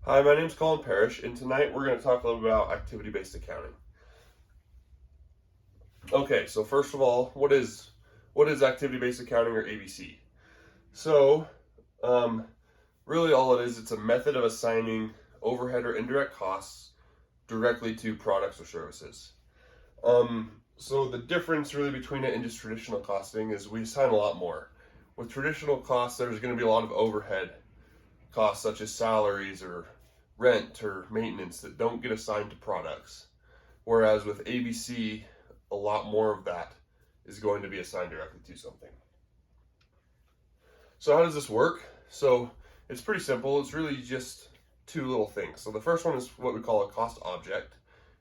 Hi, my name is Collin Parrish, and tonight we're going to talk a little bit about activity-based accounting. Okay, so first of all, what is activity-based accounting, or ABC? So, um, really all it is, it's a method of assigning overhead or indirect costs directly to products or services. So the difference really between it and just traditional costing is we assign a lot more. With traditional costs, there's going to be a lot of overhead costs such as salaries or rent or maintenance that don't get assigned to products. Whereas with ABC, a lot more of that is going to be assigned directly to something. So how does this work? So it's pretty simple. It's really just two little things. So the first one is what we call a cost object,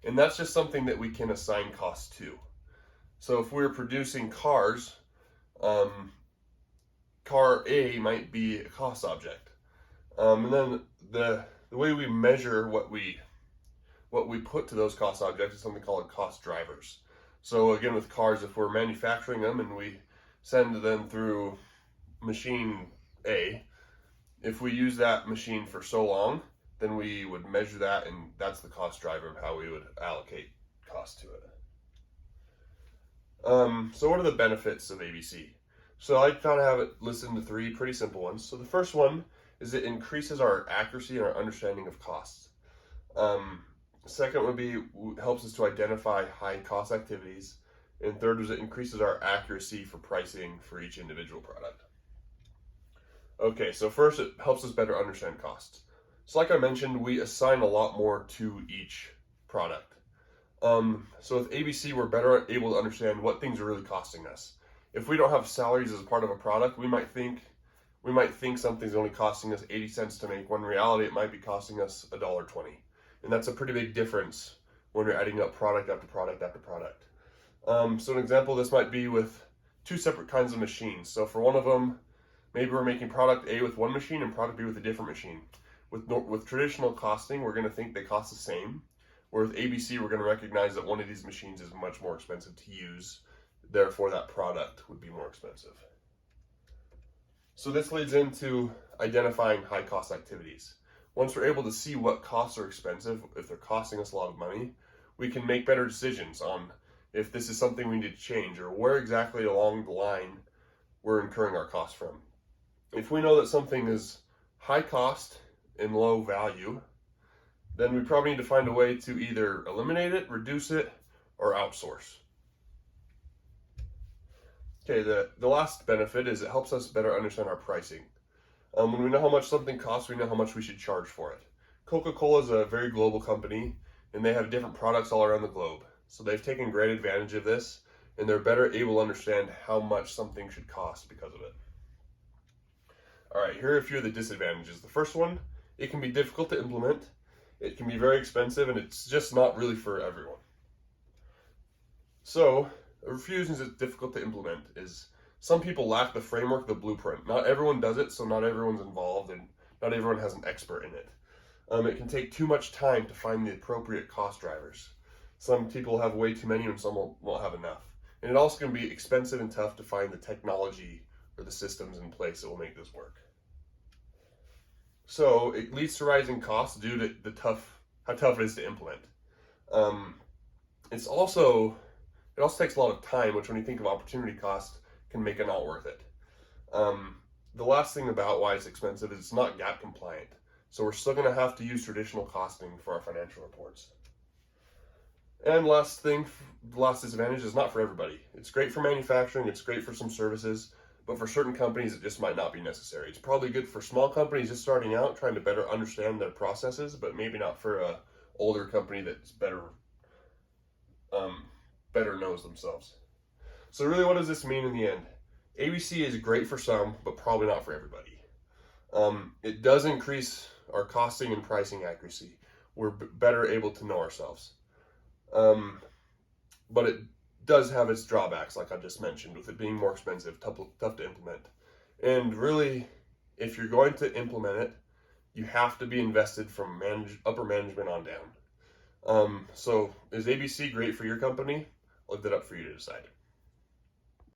and that's just something that we can assign costs to. So if we're producing cars, car A might be a cost object. And then the way we measure what we put to those cost objects is something called cost drivers. So again, with cars, if we're manufacturing them and we send them through machine A, if we use that machine for so long, then we would measure that, and that's the cost driver of how we would allocate cost to it. So what are the benefits of ABC? So I kind of have it listed into three pretty simple ones. So the first one is it increases our accuracy and our understanding of costs. Second would be helps us to identify high cost activities. And third was it increases our accuracy for pricing for each individual product. Okay, so first it helps us better understand costs. So like I mentioned, we assign a lot more to each product. So with ABC, we're better able to understand what things are really costing us. If we don't have salaries as a part of a product, we might think something's only costing us 80 cents to make, when in reality it might be costing us $1.20. And that's a pretty big difference when you're adding up product after product after product. So an example of this might be with two separate kinds of machines. So for one of them, maybe we're making product A with one machine and product B with a different machine. With traditional costing, we're going to think they cost the same. Where with ABC, we're going to recognize that one of these machines is much more expensive to use. Therefore, that product would be more expensive. So this leads into identifying high cost activities. Once we're able to see what costs are expensive, if they're costing us a lot of money, we can make better decisions on if this is something we need to change or where exactly along the line we're incurring our costs from. If we know that something is high cost and low value, then we probably need to find a way to either eliminate it, reduce it, or outsource. Okay, the last benefit is it helps us better understand our pricing. When we know how much something costs, we know how much we should charge for it. Coca-Cola is a very global company, and they have different products all around the globe. So they've taken great advantage of this, and they're better able to understand how much something should cost because of it. All right, here are a few of the disadvantages. The first one, it can be difficult to implement. It can be very expensive, and it's just not really for everyone. So, a few reasons it's difficult to implement is some people lack the framework, the blueprint. Not everyone does it, so not everyone's involved, and not everyone has an expert in it. It can take too much time to find the appropriate cost drivers. Some people have way too many, and some won't have enough. And it also can be expensive and tough to find the technology or the systems in place that will make this work. So it leads to rising costs due to how tough it is to implement. It also takes a lot of time, which when you think of opportunity cost can make it not worth it. The last thing about why it's expensive is it's not GAAP compliant. So we're still going to have to use traditional costing for our financial reports. And the last disadvantage is not for everybody. It's great for manufacturing, it's great for some services, but for certain companies it just might not be necessary. It's probably good for small companies just starting out, trying to better understand their processes, but maybe not for a older company that's better knows themselves. So really, what does this mean in the end? ABC is great for some, but probably not for everybody. It does increase our costing and pricing accuracy. We're better able to know ourselves. But it does have its drawbacks, like I just mentioned, with it being more expensive, tough to implement. And really, if you're going to implement it, you have to be invested from upper management on down. So is ABC great for your company? I'll leave that up for you to decide.